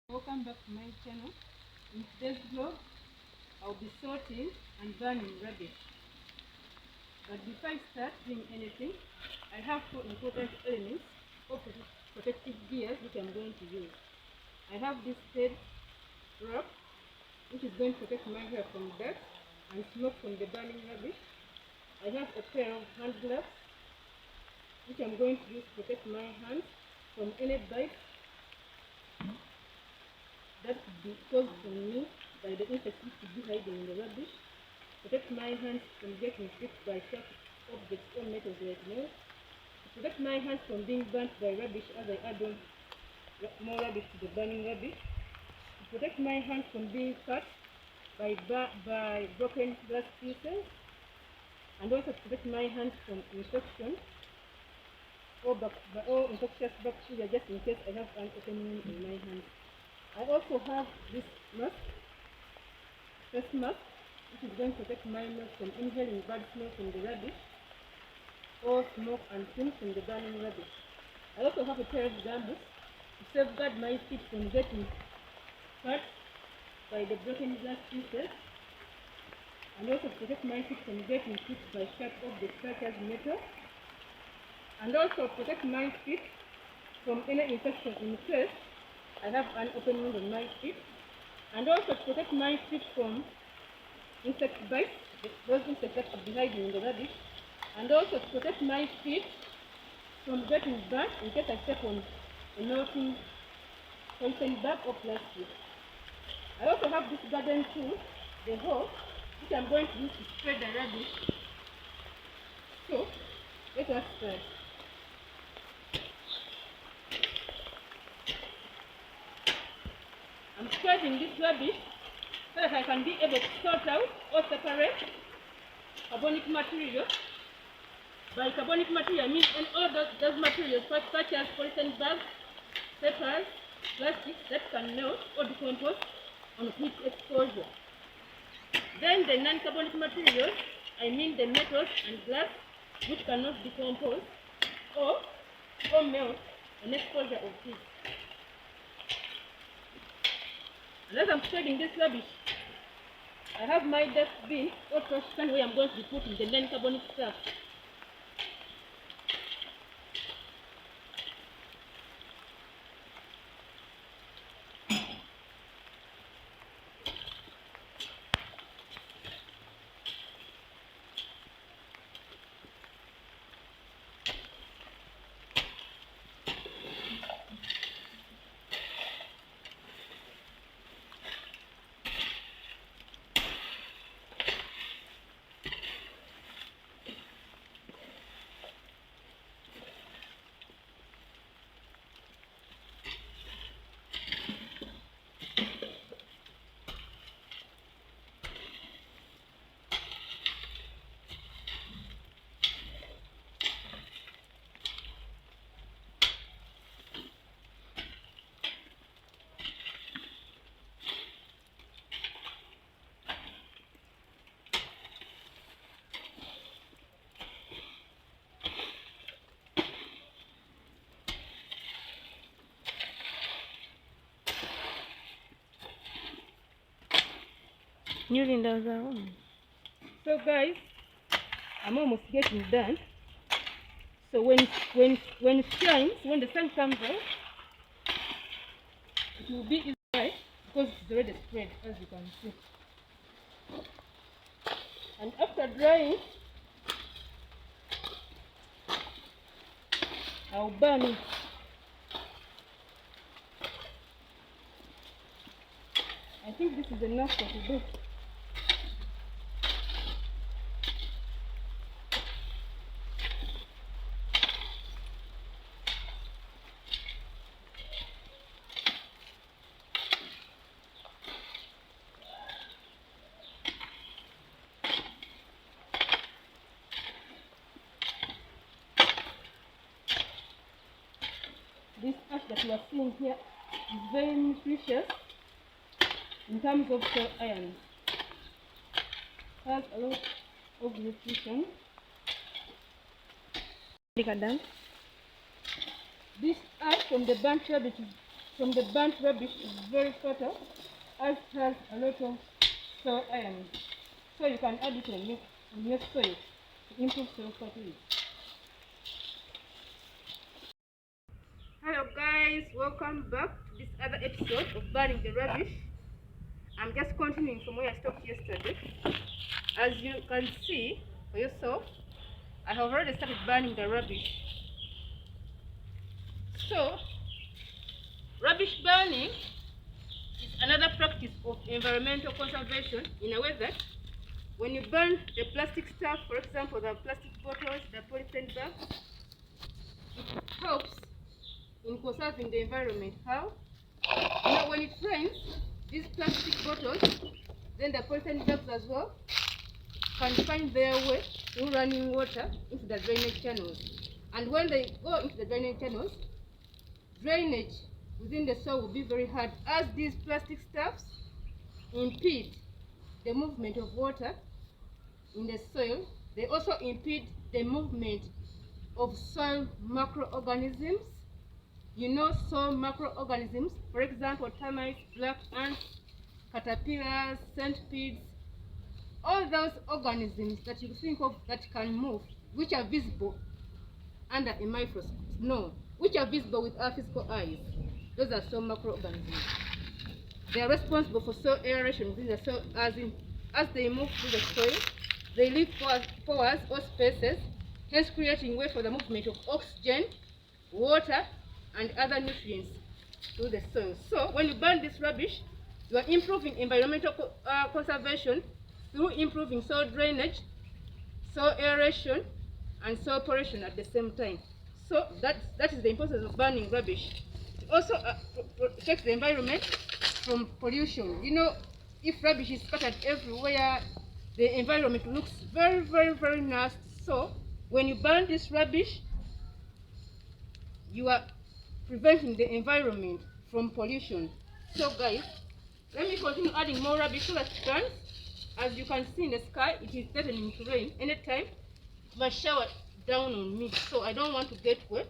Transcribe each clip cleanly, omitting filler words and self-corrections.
Welcome back to my channel. In today's vlog, I'll be sorting and burning rubbish. But before I start doing anything, I have two important elements or protective gears which I'm going to use. I have this head wrap which is going to protect my hair from dust and smoke from the burning rubbish. I have a pair of hand gloves which I'm going to use to protect my hands from any bite that could be caused from me by the insects which could be hiding in the rubbish. Protect my hands from getting pricked by sharp objects or metals like nails. Protect my hands from being burnt by rubbish as I add on more rubbish to the burning rubbish. Protect my hands from being cut by broken glass pieces. And also protect my hands from infection or infectious bacteria, just in case I have an opening in my hands. I also have this face mask, which is going to protect my nose from inhaling bad smell from the rubbish or smoke and fumes from the burning rubbish. I also have a pair of gumboots to safeguard my feet from getting cut by the broken glass pieces, and also protect my feet from getting pricked by sharp objects such as metal, and also protect my feet from any infection in case I have an open wound on my feet, and also protect my feet from insect bites, those insects that could be hiding in the rubbish, and also protect my feet from getting burnt in case I step on a melting poison bag or plastic. I also have this garden tool, the hoe, which I'm going to use to spread the rubbish. So, let us start. I'm spreading this rubbish so that I can be able to sort out or separate carbonic material. By carbonic material, I mean all those materials such as polythene bags, papers, plastics that can melt or decompose on heat exposure. Then the non-carbonic materials, I mean the metals and glass which cannot decompose or melt on exposure of heat. And as I'm spreading this rubbish, I have my dustbin or trash can where I'm going to be putting the non-carbonic stuff. So guys, I'm almost getting done. So when it shines, when the sun comes out, it will be easy because it's already spread, as you can see. And after drying, I'll burn it. I think this is enough for today. This ash that you are seeing here is very nutritious in terms of cell iron. It has a lot of nutrition. This ash from the burnt rubbish is from the burnt rubbish is very fertile, as it has a lot of soil iron. So you can add it in your soil to improve soil fertility. Hello guys, welcome back to this other episode of burning the rubbish. I'm just continuing from where I stopped yesterday. As you can see for yourself, I have already started burning the rubbish. So, rubbish burning is another practice of environmental conservation in a way that when you burn the plastic stuff, for example, the plastic bottles, the polythene bags, it helps in conserving the environment. How? You know, when it rains, these plastic bottles, then the polythene bags as well, can find their way through running water into the drainage channels. And when they go into the drainage channels, drainage within the soil will be very hard, as these plastic stuffs impede the movement of water in the soil. They also impede the movement of soil microorganisms. You know, soil microorganisms, for example, termites, black ants, caterpillars, centipedes, all those organisms that you think of that can move, which are visible under a microscope. No, which are visible with our physical eyes. Those are soil microorganisms. They are responsible for soil aeration within the soil, as they move through the soil. They leave pores or spaces, hence creating way for the movement of oxygen, water, and other nutrients through the soil. So when you burn this rubbish, you are improving environmental conservation through improving soil drainage, soil aeration, and soil pollution at the same time. So that is the importance of burning rubbish. It also protects the environment from pollution. You know, if rubbish is scattered everywhere, the environment looks very, very, very nasty. So when you burn this rubbish, you are preventing the environment from pollution. So guys, let me continue adding more rubbish so that it burns. As you can see in the sky, it is threatening to rain anytime. It must shower down on me, so I don't want to get wet.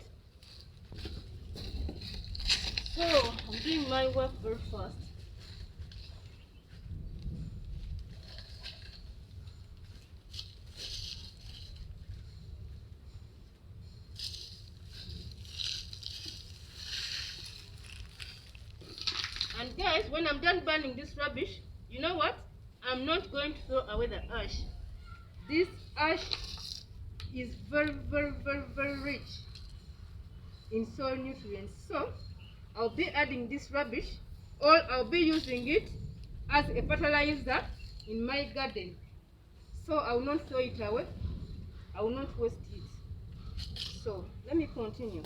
So I'm doing my work very fast. And guys, when I'm done burning this rubbish, you know what? I'm not going to throw away the ash. This ash is very, very, very, very rich in soil nutrients. So I'll be adding this rubbish, or I'll be using it as a fertilizer in my garden. So I will not throw it away. I will not waste it. So let me continue.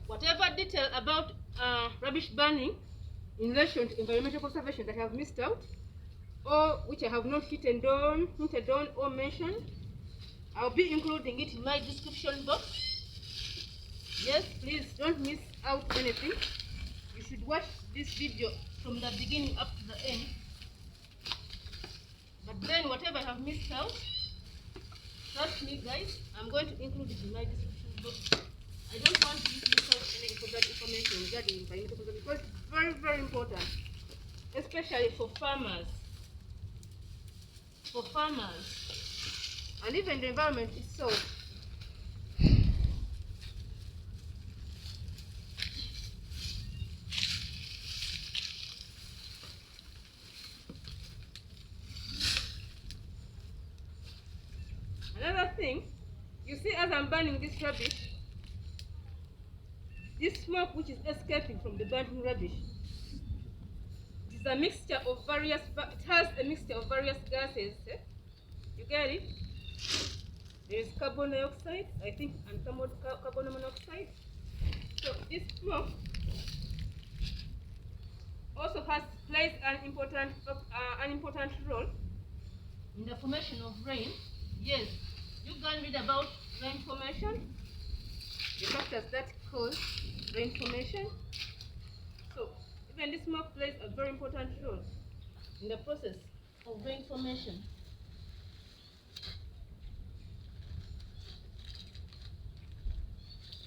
Whatever detail about rubbish burning in relation to environmental conservation that I have missed out, or which I have not hinted on or mentioned, I'll be including it in my description box. Yes, please don't miss out anything. You should watch this video from the beginning up to the end. But then whatever I have missed out, trust me guys, I'm going to include it in my description box. I don't want you to miss out any important information regarding environmental conservation, because it's very, very important, especially for farmers. And even the environment itself. Another thing, you see, as I'm burning this rubbish, this smoke which is escaping from the burning rubbish, it is a mixture of various, it has a mixture of various gases. You get it? There is carbon dioxide, I think, and carbon monoxide. So this smoke also plays an important role in the formation of rain. Yes, you can read about rain formation, the factors that cause rain formation. So even this smoke plays a very important role in the process of rain formation.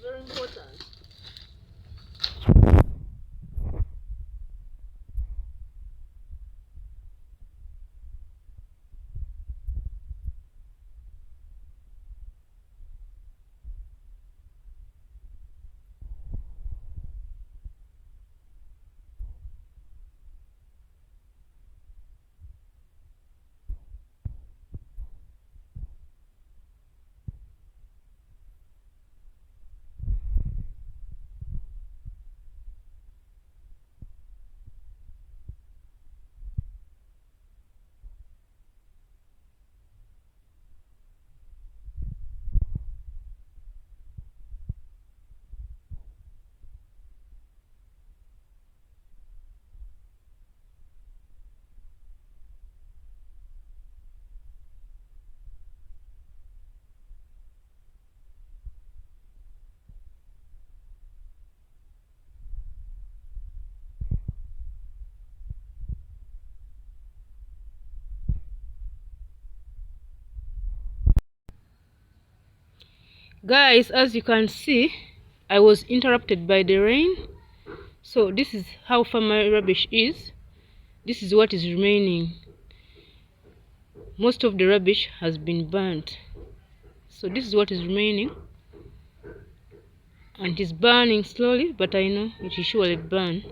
Very important. Guys, as you can see, I was interrupted by the rain. So this is how far my rubbish is. This is what is remaining. Most of the rubbish has been burnt. So this is what is remaining. And it is burning slowly, but I know it will surely burn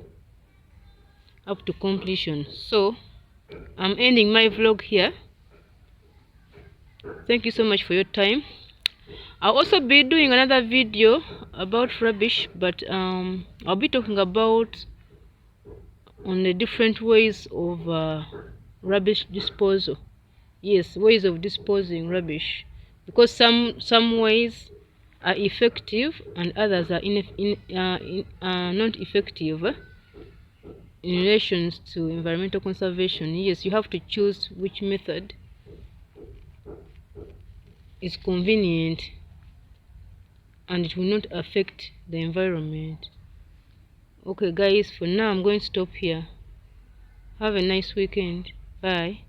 up to completion. So I'm ending my vlog here. Thank you so much for your time. I'll also be doing another video about rubbish, but I'll be talking about on the different ways of rubbish disposal. Yes, ways of disposing rubbish, because some ways are effective and others are not effective in relation to environmental conservation. Yes, you have to choose which method is convenient and it will not affect the environment. Okay guys, for now I'm going to stop here. Have a nice weekend. Bye.